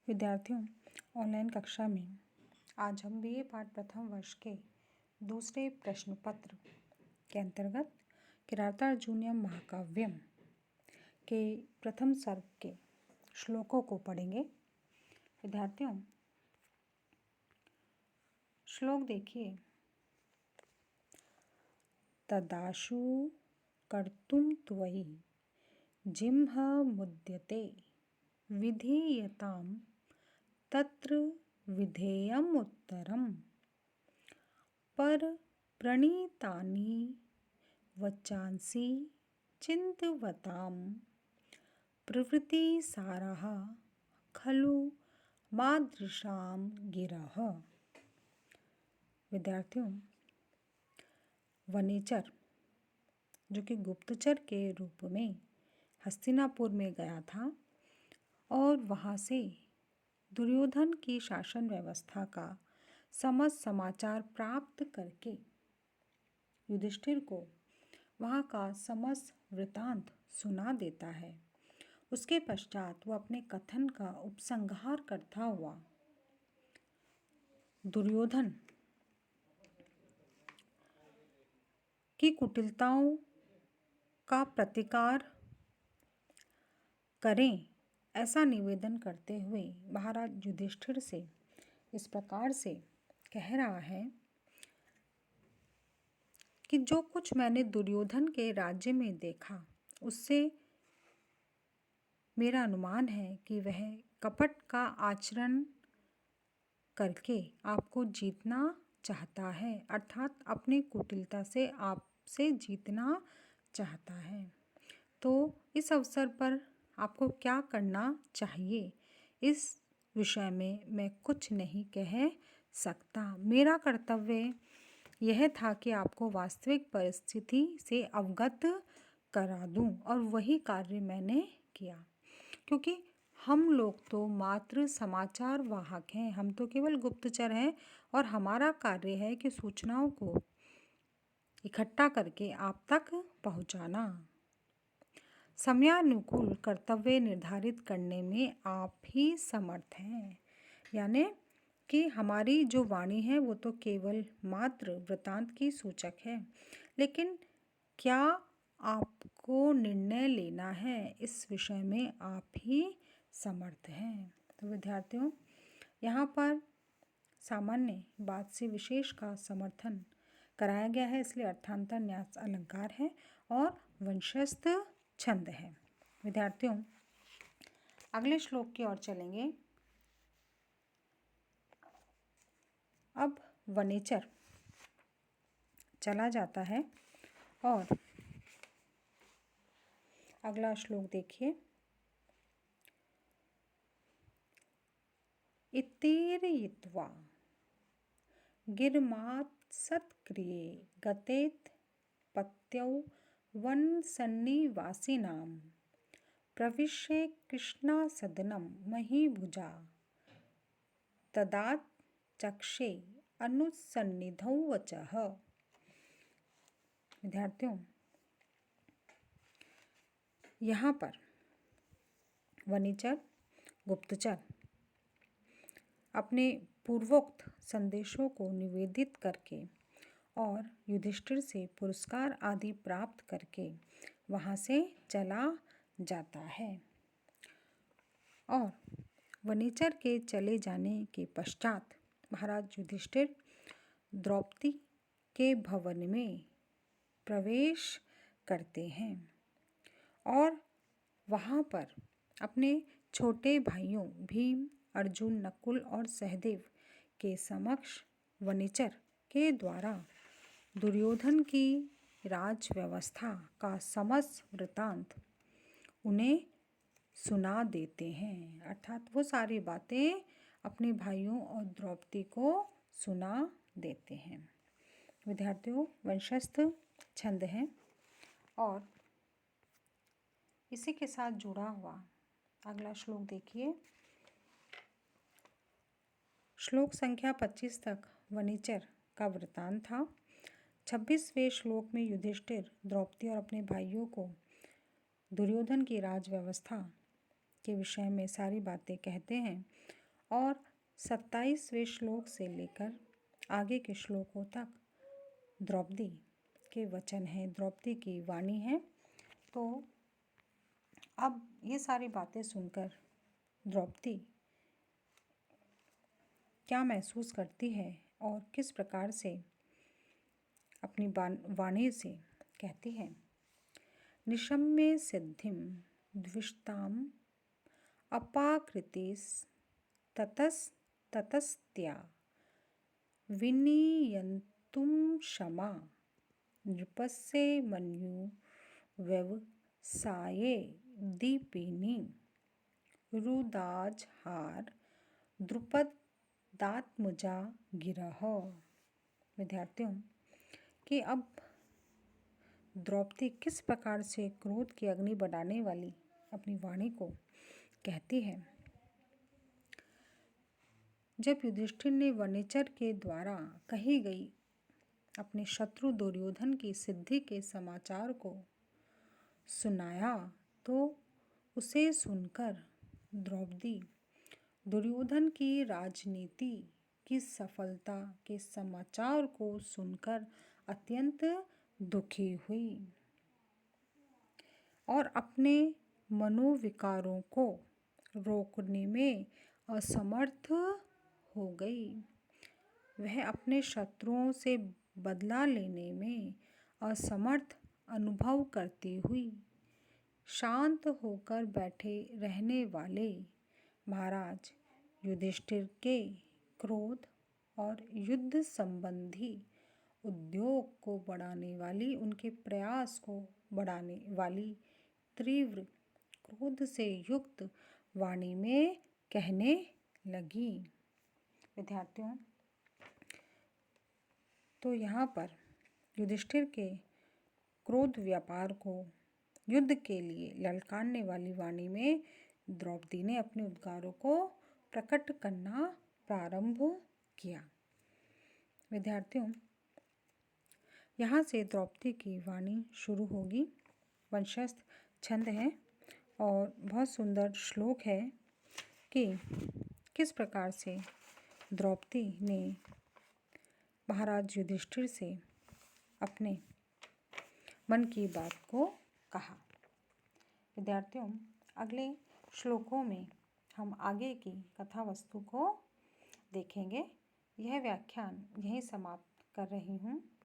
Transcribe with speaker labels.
Speaker 1: विद्यार्थियों, ऑनलाइन कक्षा में आज हम बीए पाठ प्रथम वर्ष के दूसरे प्रश्न पत्र के अंतर्गत किरातार्जुनीयम महाकाव्यम के प्रथम सर्ग के श्लोकों को पढ़ेंगे। विद्यार्थियों, श्लोक देखिए। तदाशु कर्तुम त्वयि जिह्म मुद्यते विधीयताम तत्र विधेयम् उत्तरम् पर प्रणीतानि वचांसि चिन्तवताम् प्रवृत्तिसारः खलु मादृशां गिरः। विद्यार्थियों, वनेचर जो कि गुप्तचर के रूप में हस्तिनापुर में गया था और वहाँ से दुर्योधन की शासन व्यवस्था का समस्त समाचार प्राप्त करके युधिष्ठिर को वहाँ का समस्त वृतांत सुना देता है। उसके पश्चात वो अपने कथन का उपसंहार करता हुआ दुर्योधन की कुटिलताओं का प्रतिकार करें, ऐसा निवेदन करते हुए महाराज युधिष्ठिर से इस प्रकार से कह रहा है कि जो कुछ मैंने दुर्योधन के राज्य में देखा उससे मेरा अनुमान है कि वह कपट का आचरण करके आपको जीतना चाहता है, अर्थात अपनी कुटिलता से आपसे जीतना चाहता है। तो इस अवसर पर आपको क्या करना चाहिए, इस विषय में मैं कुछ नहीं कह सकता। मेरा कर्तव्य यह था कि आपको वास्तविक परिस्थिति से अवगत करा दूं और वही कार्य मैंने किया, क्योंकि हम लोग तो मात्र समाचार वाहक हैं, हम तो केवल गुप्तचर हैं और हमारा कार्य है कि सूचनाओं को इकट्ठा करके आप तक पहुंचाना। समयानुकूल कर्तव्य निर्धारित करने में आप ही समर्थ हैं, यानी कि हमारी जो वाणी है वो तो केवल मात्र वृतांत की सूचक है, लेकिन क्या आपको निर्णय लेना है इस विषय में आप ही समर्थ हैं। तो विद्यार्थियों, यहाँ पर सामान्य बात से विशेष का समर्थन कराया गया है, इसलिए अर्थांतर न्यास अलंकार है और वंशस्थ छंद है। विद्यार्थियों, अगले श्लोक की ओर चलेंगे। अब वनेचर चला जाता है और अगला श्लोक देखिए। इत्तीरयित्वा गिरमात् सत्क्रिये गतेत् पत्यौ वनसन्निवासिनां प्रविश्य कृष्णासदनं महीभुजा तदात् चक्षे अनुसन्निधौ वचः। विद्यार्थियों, यहाँ पर वनेचर गुप्तचर अपने पूर्वोक्त संदेशों को निवेदित करके और युधिष्ठिर से पुरस्कार आदि प्राप्त करके वहाँ से चला जाता है और वनेचर के चले जाने के पश्चात महाराज युधिष्ठिर द्रौपदी के भवन में प्रवेश करते हैं और वहाँ पर अपने छोटे भाइयों भीम, अर्जुन, नकुल और सहदेव के समक्ष वनेचर के द्वारा दुर्योधन की राज व्यवस्था का समस्त वृतांत उन्हें सुना देते हैं, अर्थात वो सारी बातें अपने भाइयों और द्रौपदी को सुना देते हैं। विद्यार्थियों, वंशस्थ छंद है और इसी के साथ जुड़ा हुआ अगला श्लोक देखिए। श्लोक संख्या 25 तक वनेचर का वृतांत था। 26वें श्लोक में युधिष्ठिर द्रौपदी और अपने भाइयों को दुर्योधन की राज व्यवस्था के विषय में सारी बातें कहते हैं और 27वें श्लोक से लेकर आगे के श्लोकों तक द्रौपदी के वचन हैं, द्रौपदी की वाणी है। तो अब ये सारी बातें सुनकर द्रौपदी क्या महसूस करती है और किस प्रकार से अपनी वाणी से कहती है। निशम्य सिद्धिम द्विषताम अपाकृतिस ततस्त्या विनीयन्तुं क्षमा नृपस्य मन्यु व्यवसाये दीपिनी रुदाजहार द्रुपदात्मजा गिरह। विद्यार्थियों कि अब द्रौपदी किस प्रकार से क्रोध की अग्नि बढ़ाने वाली अपनी वाणी को कहती है। जब युधिष्ठिर ने वनेचर के द्वारा कही गई अपने शत्रु दुर्योधन की सिद्धि के समाचार को सुनाया तो उसे सुनकर द्रौपदी दुर्योधन की राजनीति की सफलता के समाचार को सुनकर अत्यंत दुखी हुई और अपने मनोविकारों को रोकने में असमर्थ हो गई। वह अपने शत्रुओं से बदला लेने में असमर्थ अनुभव करती हुई शांत होकर बैठे रहने वाले महाराज युधिष्ठिर के क्रोध और युद्ध संबंधी उद्योग को बढ़ाने वाली, उनके प्रयास को बढ़ाने वाली तीव्र क्रोध से युक्त वाणी में कहने लगी। विद्यार्थियों तो यहाँ पर युधिष्ठिर के क्रोध व्यापार को युद्ध के लिए ललकारने वाली वाणी में द्रौपदी ने अपने उद्गारों को प्रकट करना प्रारंभ किया। विद्यार्थियों यहाँ से द्रौपदी की वाणी शुरू होगी। वंशस्थ छंद है और बहुत सुंदर श्लोक है कि किस प्रकार से द्रौपदी ने महाराज युधिष्ठिर से अपने मन की बात को कहा। विद्यार्थियों अगले श्लोकों में हम आगे की कथा वस्तु को देखेंगे। यह व्याख्यान यहीं समाप्त कर रही हूँ।